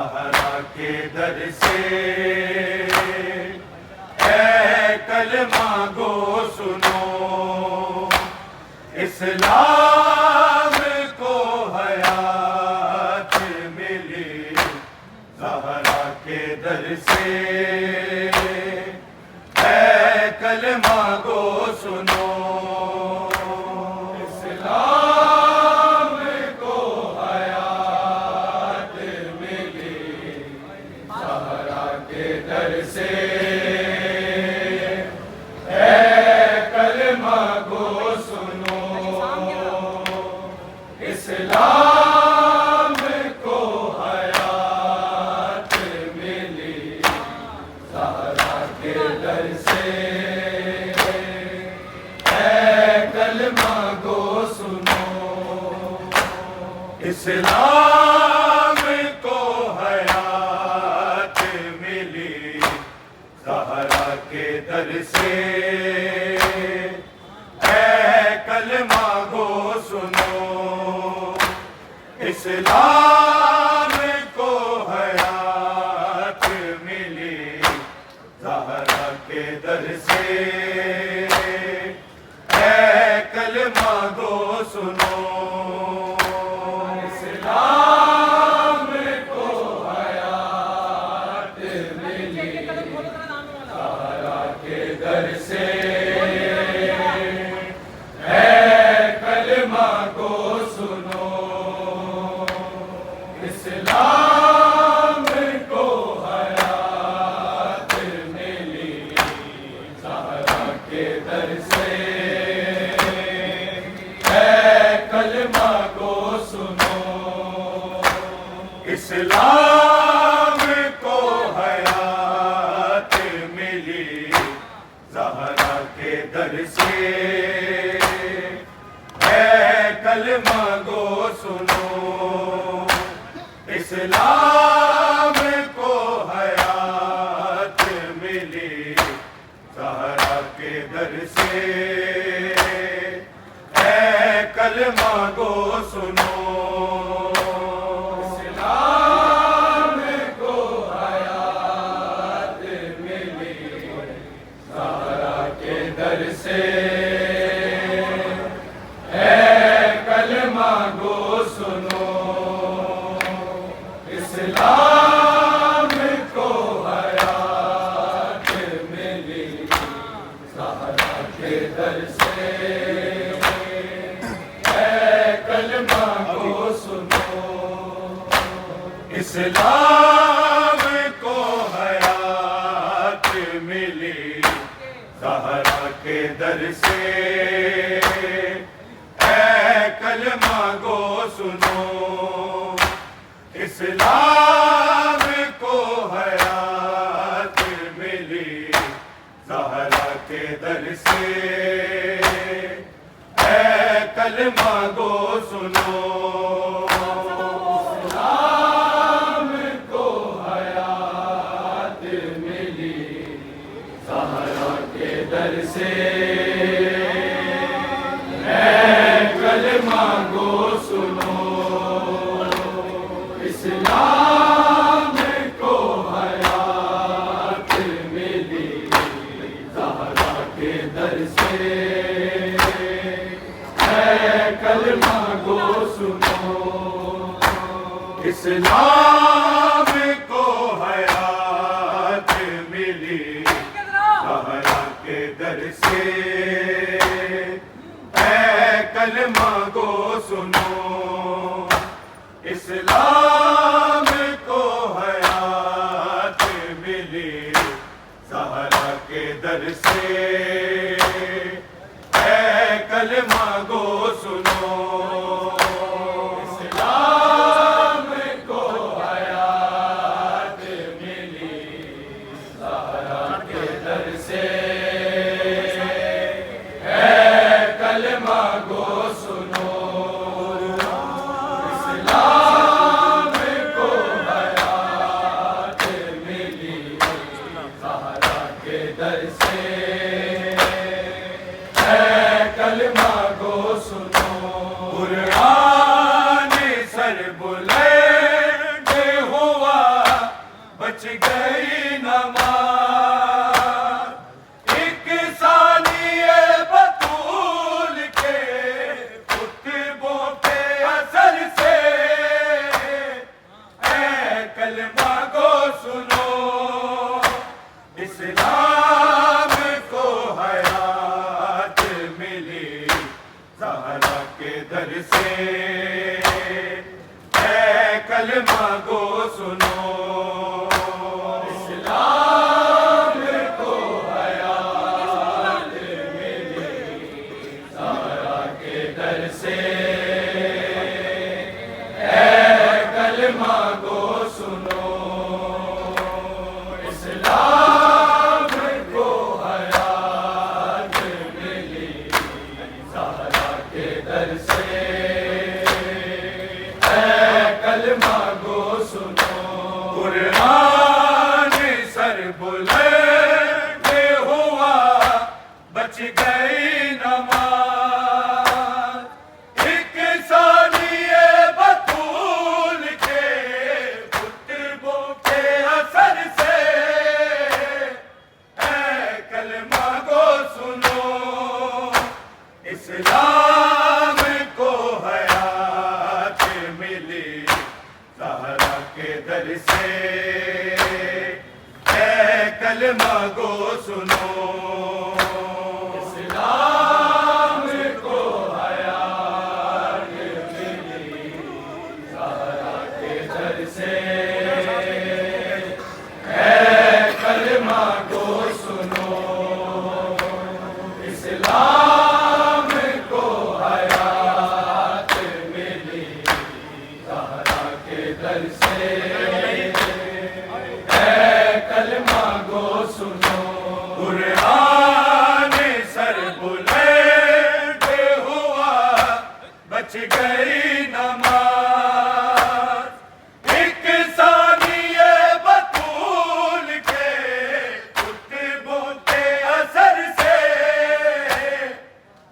زہرا کے در سے اے کلمہ گو سنو، اسلام کو حیات ملی زہرا کے در سے اے کلمہ گو سنو، اسلام کو حیات ملی زہرا کے در سے اے کلمہ گو سنو، اسلام کو حیات ملی زہرا کے در سے اے کلمہ گو سنو، اسلام کو حیات ملی زہرا کے در سے اے کلمہ گو سنو، اسلام کو حیات ملی زہرا کے در سے اے کلمہ گو سنو، اسلام کو حیات ملی زہرا کے در سے اے کلمہ گو سنو، اسلام کو حیات ملی زہرا کے در سے اے کلمہ گو سنو، اسلام کو حیات ملی زہرا کے در سے اے کلمہ گو سنو، اسلام کو حیات ملی زہرا کے در سے اے کلمہ گو سنو، اسلام کو حیات ملی زہرا کے در سے اے کلمہ گو سنو، اسلام کو حیات ملی زہرا کے در سے اے کلمہ گو سنو، اسلام کو حیات ملی زہرا کے در سے اے کلمہ گو سنو، اسلام کو حیات ملی زہرا کے در سے اے کلمہ گو سنو، اسلام کو حیات ملی زہرا کے در سے اے کلمہ گو سنو، اسلام بچ گئی نماز ایک ثانیے بطول کے خطبوں کے اثر سے اے کلمہ گو سنو اسلام کو حیات ملی زہرا کے در سے اے کلمہ گو سنو اسلام کو حیات ملی زہرا کے در سے اے کلمہ گو سنو اسلام کو حیات ملی زہرا کے در سے اے کلمہ گو سنو قرآن سر بلند ہوا بچ گئی نماز ایک ثانیے بطول کے خطبوں کے اثر سے اے کلمہ گو سنو اسلام کو حیات ملی زہرا کے در سے اے کلمہ گو سنو اسلام کو حیات ملی زہرا کے در سے اے کلمہ گو سنو اسلام کو حیات ملی زہرا کے در سے اے کلمہ گو سنو قرآن سر بلند ہوا بچ گئی نماز ایک ثانیے بطول کے خطبوں کے اثر سے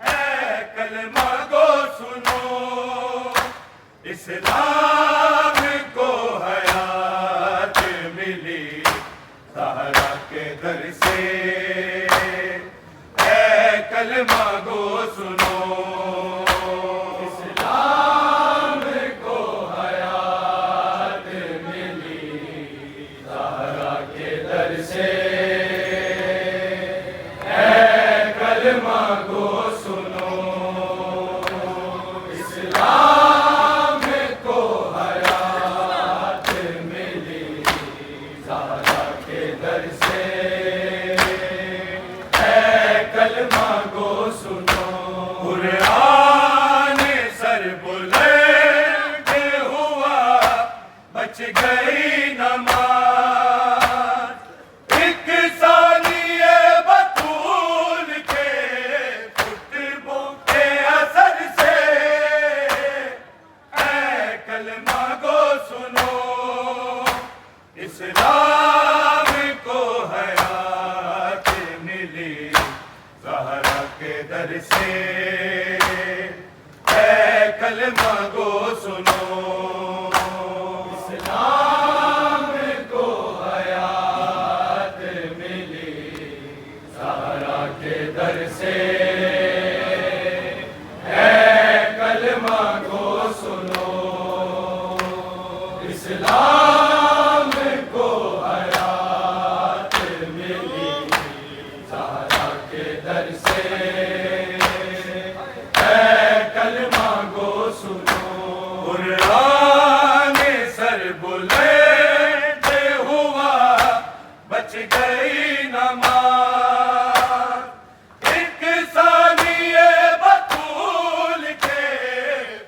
اے کلمہ گو سنو اسلام کو حیات ملی زہرا کے در سے اے کلمہ گو سنو اسلام کو حیات ملی زہرا کے در سے اے کلمہ گو سنو اسلام کو حیات ملی زہرا کے در سے اے کلمہ گو سنو قرآن سر بلند ہوا بچ گئی نماز ایک ثانیے بطول کے خطبوں کے اثر سے اے کلمہ گو سنو اسلام کو حیات ملی زہرا کے در سے اے کلمہ گو سنو اسلام کو حیات ملی زہرا کے در سے اے کلمہ گو سنو اسلام کو حیات ملی زہرا کے در سے اے کلمہ گو سنو قرآن سر بلند ہوا بچ گئی نماز ایک ثانیے بطول کے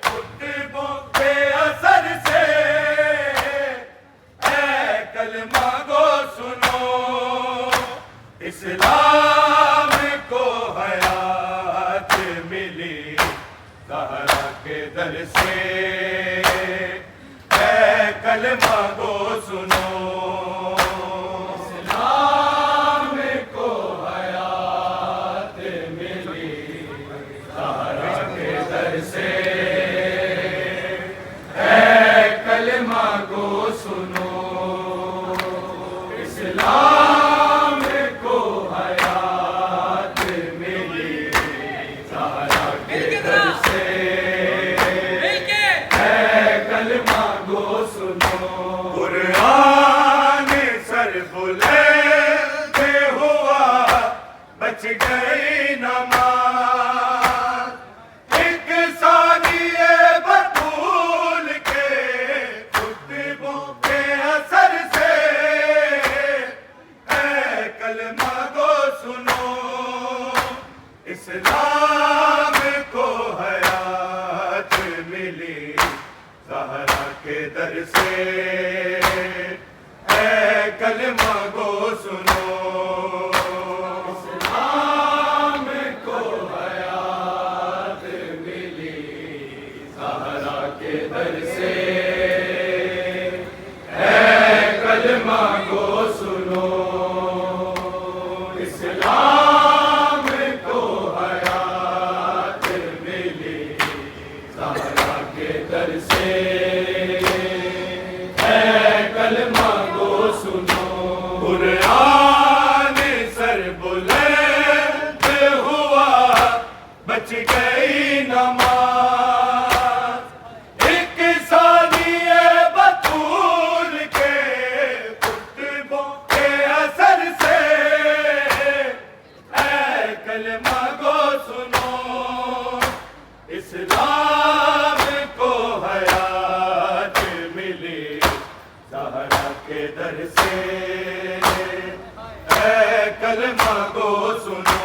خطبوں کے اثر سے اے کلمہ گو سنو اسلام کو حیات ملی زہرا کے در سے اے کلمہ گو سنو اسلام کو حیات ملی زہرا کے در سے اے کلمہ گو سنو کلمہ گو سنو اسلام کو حیات ملی زہرا کے در سے اے کلمہ گو سنو اسلام کو حیات ملی زہرا کے در سے کلمہ گو سنو قرآن سر بلند ہوا بچ گئی نماز ایک ثانیہ بطول کے خطبوں کے اثر سے اے کلمہ گو سنو اسلام کو حیات ملی زہرا کے در سے اے کلمہ گو سنو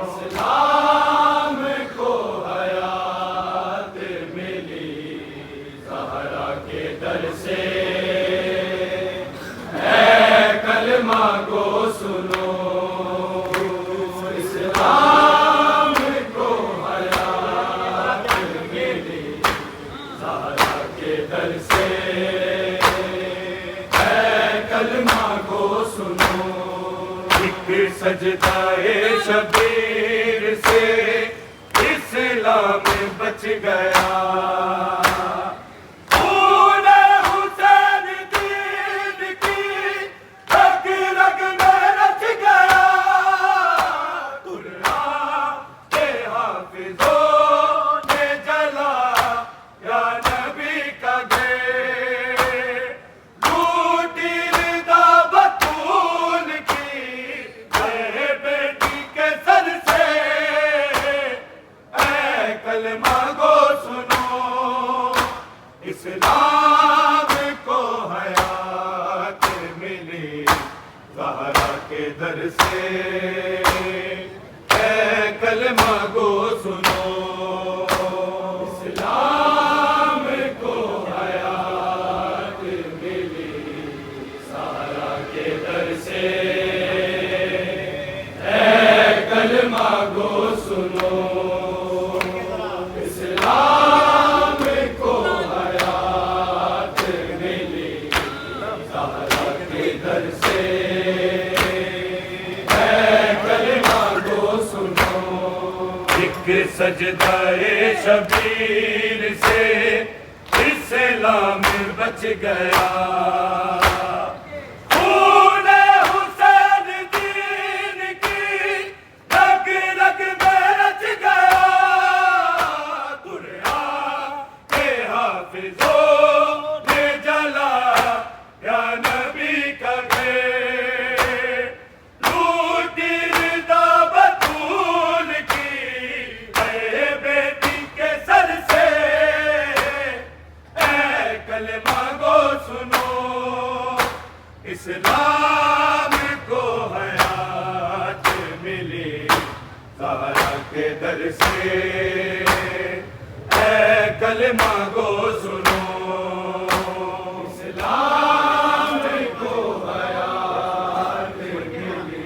اسلام کو حیات ملی زہرا کے در سے اے کلمہ گو سنو اسلام کو حیات ملی زہرا کے در سے کلمہ گو سنو ایک سجدہ شبیر سے اسلام بچ گیا خون حسین دین کی رگ رگ میں رچ گیا قرآن کے حافظوں نے جلا یا نبی کا گھر لوٹی رضا بطول کی اے بیٹی کے سر سے اے کلمہ گو سنو اسلام کو حیات ملی زہرا کے در سے اے کلمہ گو سنو اسلام کو حیات ملی زہرا کے در سے اے کلمہ گو سنو اسلام کو حیات ملی زہرا کے در سے اے کلمہ گو سنو ایک سجدہ شبیر سے اسلام بچ گیا خون حسین دین کی رگ رگ میں رچ گیا قرآن کے حافظوں نے جلا یا نبی کا گھر لوٹی رضا بطول کی اے بیٹی کے سر سے اے کلمہ گو سنو اسلام کو حیات ملی زہرا کے در سے اے کلمہ گو سنو اسلام کو حیات ملی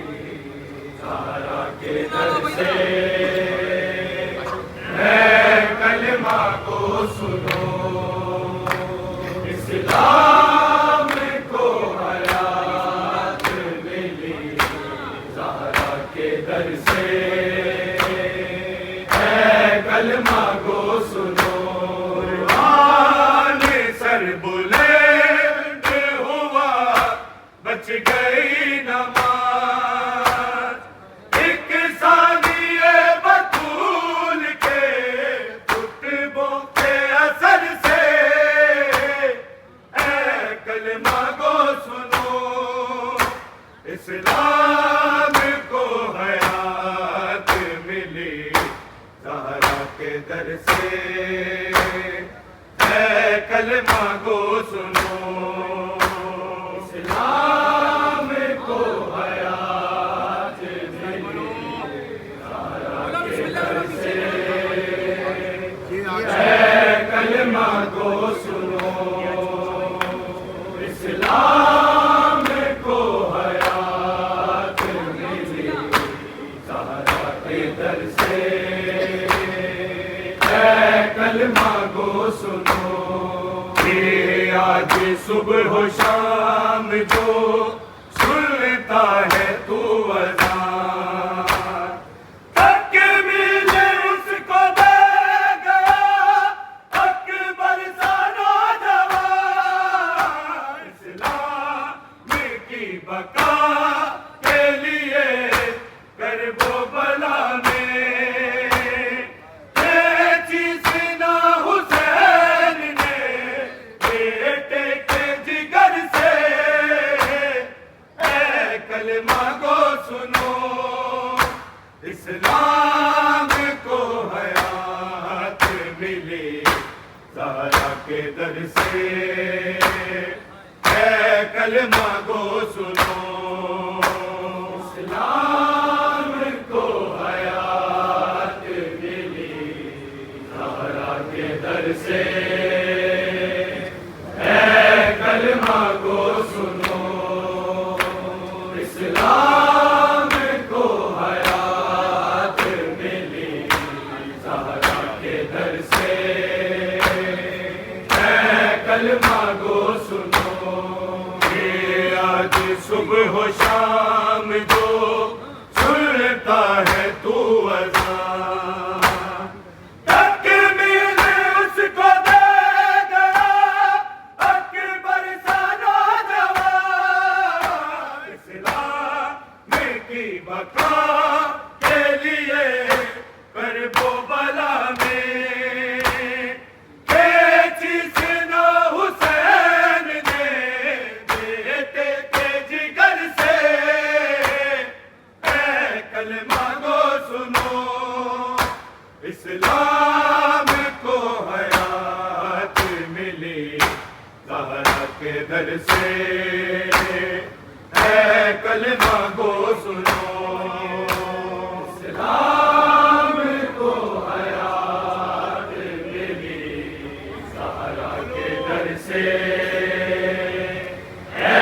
زہرا کے در سے اے کلمہ گو سنو اسلام کو حیات ملی زہرا کے در سے اے کلمہ گو سنو قرآن سر بلند ہوا بچ گئی نماز ایک ثانیہ بطول کے خطبوں کے اثر سے اے کلمہ گو سنو اسلام کو حیات ملی زہرا کے در سے اے کلمہ گو سنو اسلام کو حیات ملی زہرا کے در سے اے کلمہ گو سنو اسلام صبح و شام جو سنتا ہے تو اذان، تک ملے اس کو دے گیا اکبر سا نوجوان، اسلام کی بقا کے لیے کرب و بلا میں اسلام کو حیات ملی زہرا کے در سے، اے کلمہ گو سنو، اسلام کو حیات ملی زہرا کے در سے، اے کلمہ گو سنو، اسلام کو حیات ملی زہرا کے در سے، اے کلمہ گو سنو، یہ آج صبح و شام جو سنتا ہے تو اذان، تکمیل اس کو دے گیا اکبر سا نوجوان، اسلام کی بقا کے لیے کرب و بلا میں کھینچی سینہ حسین نے بیٹے کے جگر سے، اے کلمہ گو سنو، اسلام کو حیات ملی زہرا کے در سے، اے کلمہ گو سنو، اسلام کو حیات ملی زہرا کے در سے، اے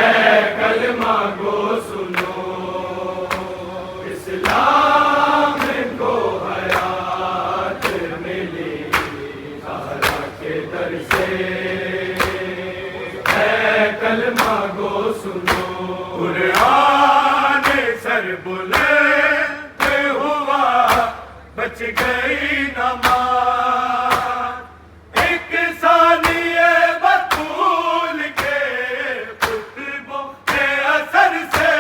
کلمہ گو سنو، اسلام کو حیات ملی زہرا کے در سے، اے کلمہ گو سنو، قرآن سر بلند ہوا بچ گئی نماز، ایک ثانیے بطول کے خطبوں کے اثر سے،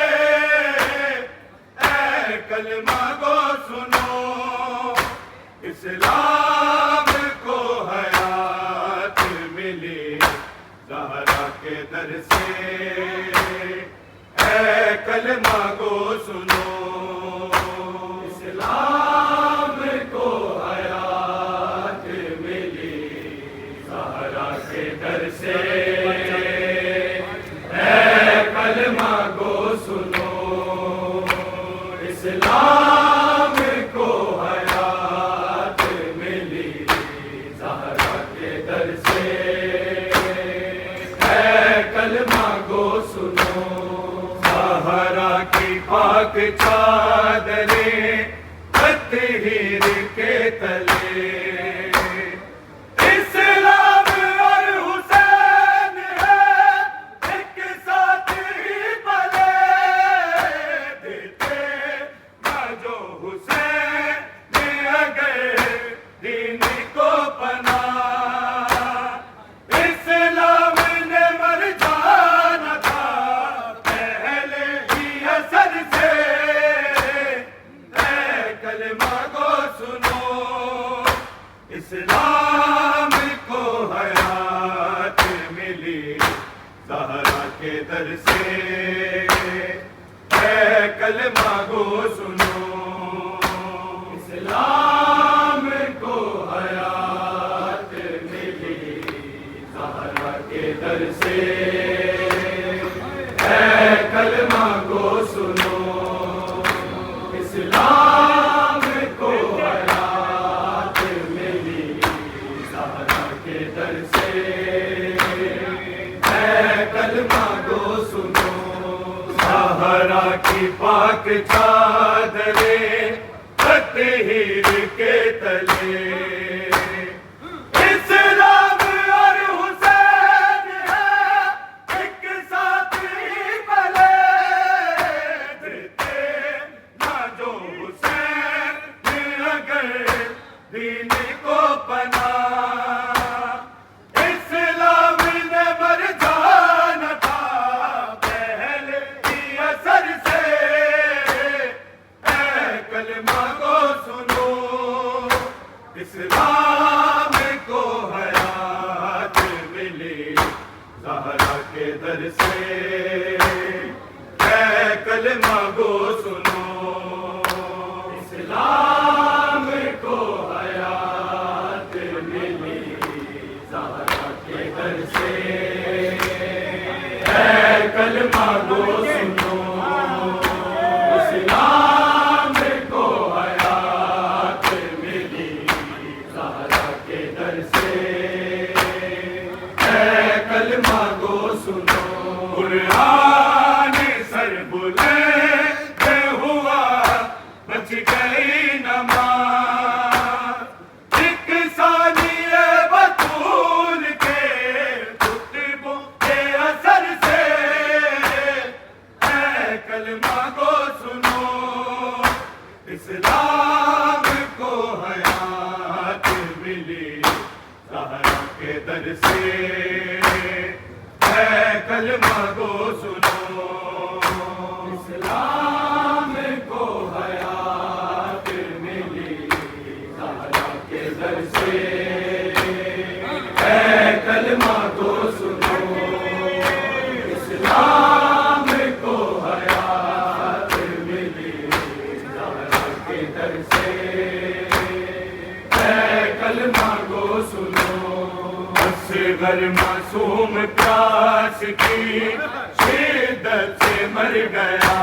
اے کلمہ گو سنو، اسلام کو حیات ملی زہرا کے در سے، اے کلمہ گو سنو، اسلام کو حیات ملی زہرا کے در سے، اے کلمہ گو سنو، اسلام کو حیات ملی زہرا کے در سے، اے کلمہ گو سنو، زہرا کی پاک چادریں تطہیر کے تلے، اسلام اور حسین ہے ایک ساتھ ہی پلے، دیتے نہ جو حسین اگر دین کو پناہ، اسلام نے مر جانا تھا پہلے ہی اثر سے، اے کلمہ گو سنو، اسلام کو حیات ملی زہرا کے در سے، اے کلمہ گو سنو، اسلام کو حیات ملی زہرا کے در سے، اے کلمہ گو سنو، اسلام کو حیات ملی زہرا کے در سے، اے کلمہ گو سنو، زہرا کی پاک چادریں تطہیر کے تلے، اسلام اور حسین ہے ایک اے کلمہ گو سنو، اسلام کو حیات ملی زہرا کے در سے، اے کلمہ گو سنو، اسلام کو حیات ملی زہرا کے در سے، اے کلمہ گو سنو، قرآن سر بلند ہوا بچ گئی نماز، ایک ثانیہ بطول کے خطبوں کے اثر سے، اے کلمہ گو سنو، اسلام کو حیات ملی زہرا کے در سے، اے کلمہ گو سنو، اسلام کو حیات ملی زہرا کے در سے، اے کلمہ گو سنو، اسلام کو حیات ملی زہرا کے در سے، اے کلمہ گو سنو، اصغر معصوم پیاس کی شدت سے مر گیا،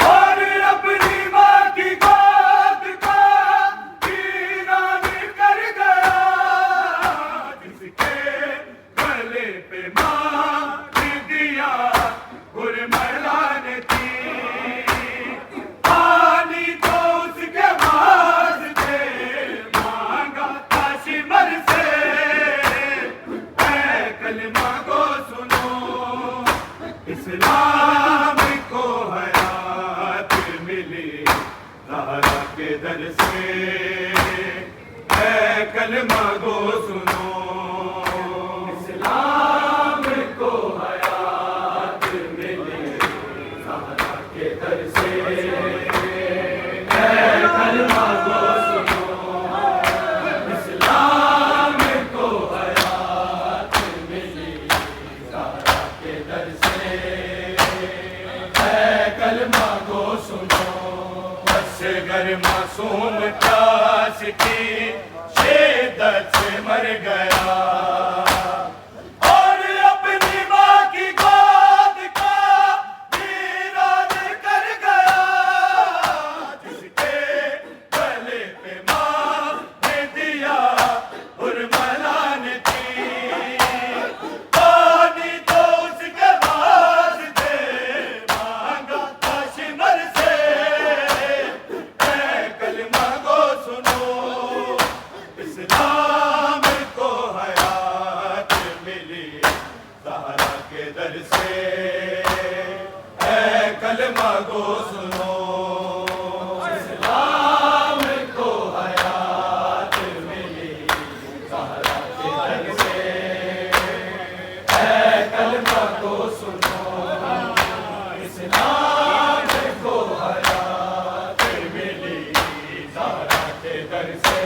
اور اپنی ماں کی گود کا ویران کر گیا، جس کے گلے پہ مار دیا گرملان تھی، پانی تو اس کے واسطے مانگا تھا شمر سے، اے کلمہ گو سنو، اسلام کو حیات ملی زہرا کے در سے، اے کلمہ گو سنو، اسلام کو حیات ملی زہرا کے در سے، اے کلمہ گو سنو، اسلام کو حیات ملی زہرا کے در سے، اے کلمہ گو سنو، اصغر معصوم پیاس کی شدت سے مر گیا، اور اپنی ماں کی گود کا ویران کر گیا، جس کے گلے پہ مار دیا حرملان تھی، پانی تو اس کے واسطے مانگا تھا شمر سے، اے کلمہ گو سنو، اسلام کو حیات ملی زہرا کے در سے، اے کلمہ گو سنو، اسلام کو حیات ملی زہرا کے در سے، اے کلمہ گو سنو، اسلام کو حیات ملی زہرا کے در سے،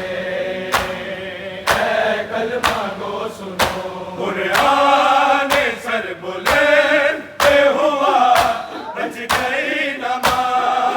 اے کلمہ گو سنو، قرآن سر بلند ہوا بچ گئی نماز،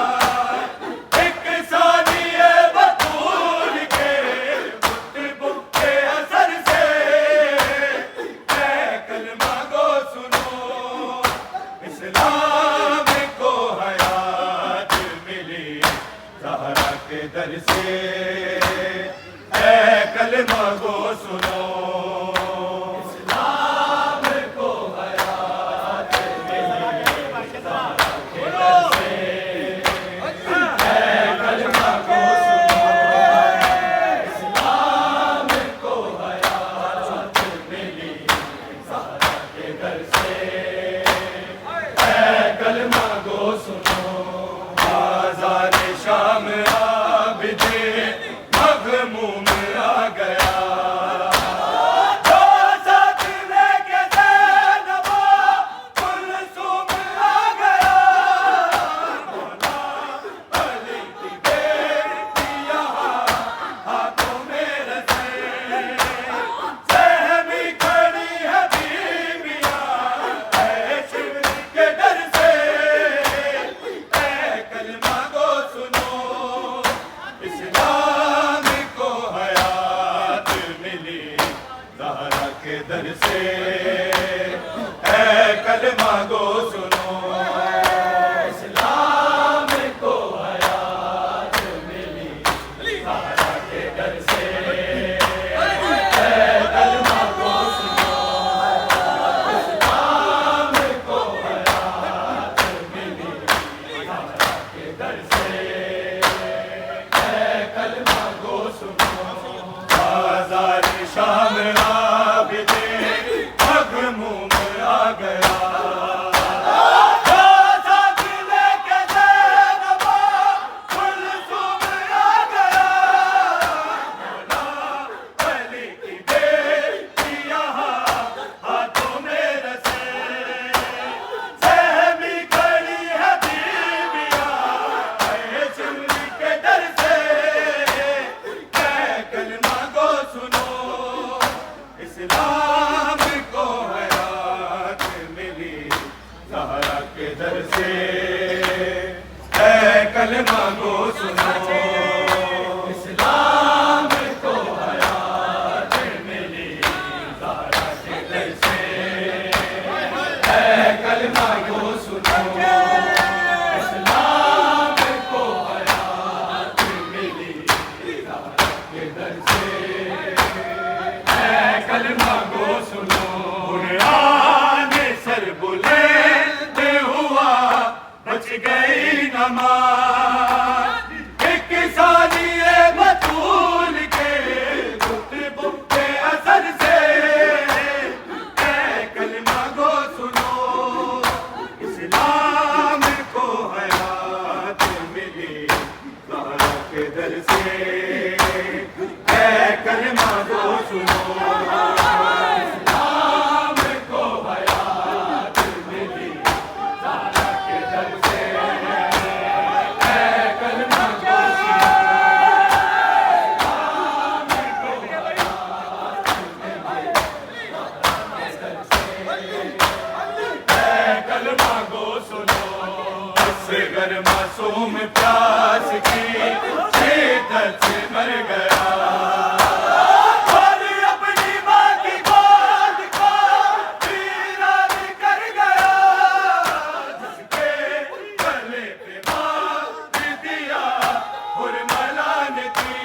زہرا کے در سے اے کلمہ گو سنو اسلام کو حیات ملی زہرا کے در سے اے کلمہ گو سنو اسلام کو حیات ملی زہرا کے در سے اے کلمہ گو سنو قرآن سر بلند ہوا بچ گئی نماز ایک ثانیہ بطول کے خطبوں کے اثر سے اے کلمہ گو سنو اسلام کو حیات ملی زہرا کے در سے اے کلمہ گو سنو اصغر معصوم پیاس کی شدت سے مر گیا اور اپنی ماں کی گود کو ویران کر گیا جس کے گلے پہ باندھ دیا حرملا نے تھی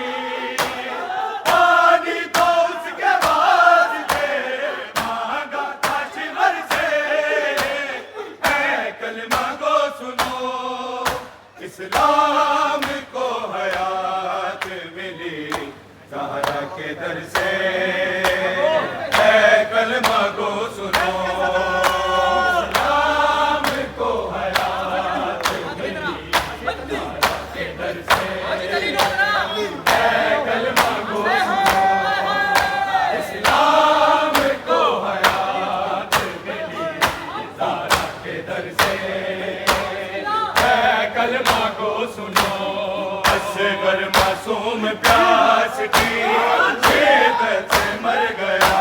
پانی تو اس کے واسطے مانگا تھا شمر سے اے کلمہ گو سنو اسلام کو حیات ملی زہرا کے در سے اے کلمہ گو سنو اسلام کو حیات ملی زہرا کے در سے اے کلمہ گو سنو اسلام کو حیات ملی زہرا کے در سے کلمہ کو سنو اصغر معصوم پیاس کی شدت سے مر گیا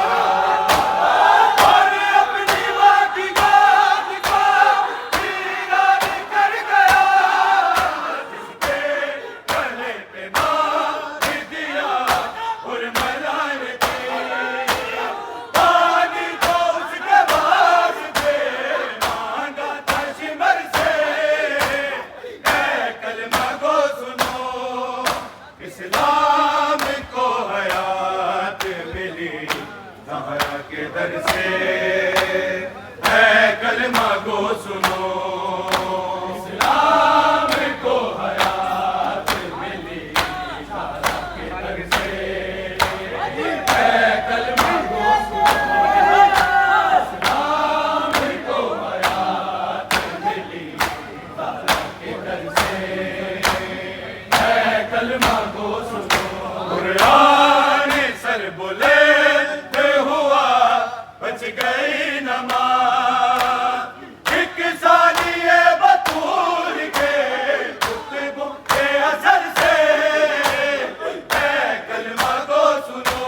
اور اپنی ماں کی گود کو ویران کر گیا جس کے گلے پہ باندھ دیا حرملا نے تھی پانی تو اس کے واسطے مانگا تھا شمر سے کلمہ گو سنو اسلام کو حیات ملی زہرا کے در سے اے کلمہ گو سنو اسلام کو حیات ملی زہرا کے در سے اے کلمہ گو سنو اسلام کو حیات ملی زہرا کے در سے کلمہ گو سنو قرآن سر بلند ہوا بچ گئی نماز ایک ثانیہ بطول کے خطبوں کے اثر سے اے کلمہ گو سنو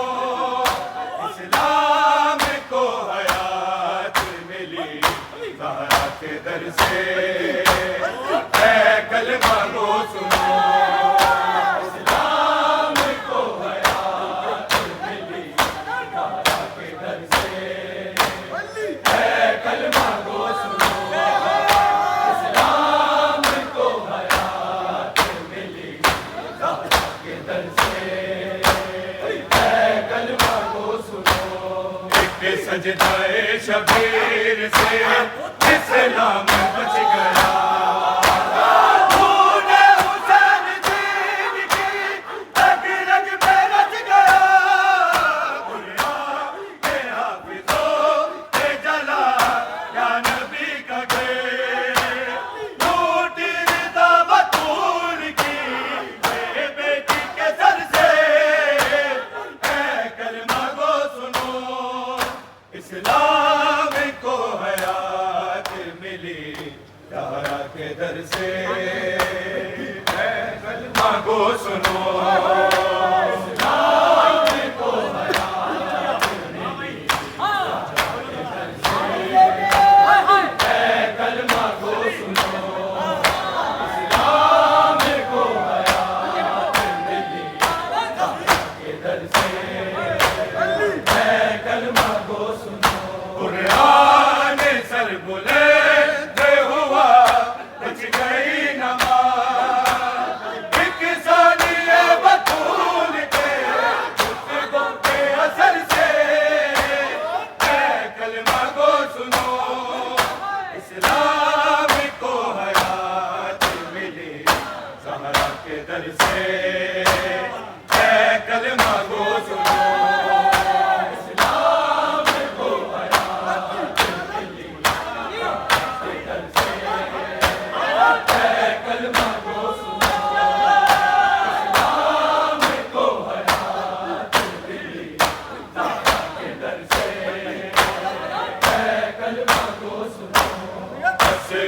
اسلام کو حیات ملی زہرا کے در سے اے کلمہ گو سنو سجدہ شبیر سے اسلام بچ گیا خون حسین دین کی رگ رگ میں رچ گیا قرآن کے حافظوں کے جلا یا نبی کا گھر لوٹی رضا بطول کی اے بیٹی کے سر سے اے کلمہ گو سنو اسلام کو حیات ملی زہرا کے در سے اے کلمہ گو سنو اسلام کو حیات ملی زہرا کے در سے اے کلمہ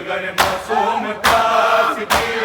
مگر معصوم کا صدیق